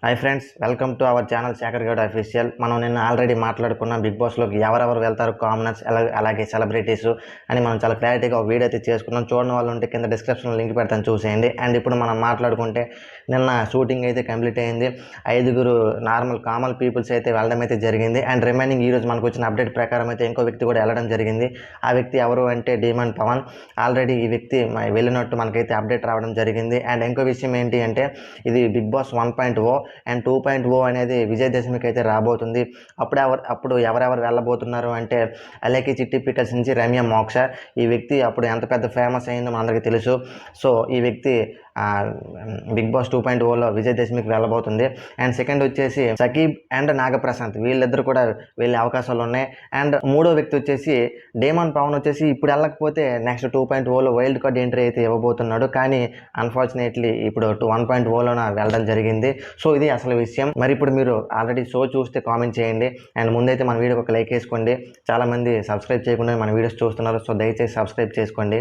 Hi friends, welcome to our channel Shekhar Goud official. మనం నిన్న already మాట్లాడుకున్నాం బిగ్ బాస్లోకి ఎవరెవరు వెళ్తారు, కామనర్స్ అలాగే సెలబ్రిటీస్ అని మనం చాలా క్లారిటీగా ఒక వీడియో అయితే చేసుకున్నాం. చూడని వాళ్ళు ఉంటే కింద డిస్క్రిప్షన్లో లింక్ పెడతాను, చూసేయండి. అండ్ ఇప్పుడు మనం మాట్లాడుకుంటే నిన్న షూటింగ్ అయితే కంప్లీట్ అయింది. 5 నార్మల్ కామన్ పీపుల్స్ అయితే వెళ్ళడం అయితే జరిగింది. అండ్ రిమైనింగ్ ఈరోజు మనకు వచ్చిన అప్డేట్ ప్రకారం అయితే ఇంకో వ్యక్తి కూడా వెళ్ళడం జరిగింది. ఆ వ్యక్తి ఎవరు అంటే డీమన్ పవన్. ఆల్రెడీ ఈ వ్యక్తి వెళ్ళినట్టు మనకైతే అప్డేట్ రావడం జరిగింది. అండ్ ఇంకో విషయం ఏంటి అంటే ఇది బిగ్ బాస్ 1.0 అండ్ 2.0 అనేది విజయదశమికి అయితే రాబోతుంది. అప్పుడు ఎవరెవరు వెళ్ళబోతున్నారు అంటే అలేకి చిట్టి పికల్స్ నుంచి రమ్య మోక్ష. ఈ వ్యక్తి అప్పుడు ఎంత పెద్ద ఫేమస్ అయిందో మనందరికీ తెలుసు. సో ఈ వ్యక్తి బిగ్ బాస్ 2.0లో విజయదశమికి వెళ్ళబోతుంది. అండ్ సెకండ్ వచ్చేసి సకీబ్ అండ్ నాగప్రశాంత్, వీళ్ళిద్దరు కూడా వెళ్ళే అవకాశాలు ఉన్నాయి. అండ్ మూడో వ్యక్తి వచ్చేసి డేమన్ పవన్ వచ్చేసి ఇప్పుడు వెళ్ళకపోతే నెక్స్ట్ 2.0లో వైల్డ్ కార్డ్ ఎంట్రీ అయితే ఇవ్వబోతున్నాడు. కానీ అన్ఫార్చునేట్లీ ఇప్పుడు 1.0లోన వెళ్ళడం జరిగింది. సో ఇది అసలు విషయం. మరి ఇప్పుడు మీరు ఆల్రెడీ షో చూస్తే కామెంట్ చేయండి. అండ్ ముందైతే మన వీడియోకి ఒక లైక్ వేసుకోండి. చాలామంది సబ్స్క్రైబ్ చేయకుండా మన వీడియోస్ చూస్తున్నారు. సో దయచేసి సబ్స్క్రైబ్ చేసుకోండి.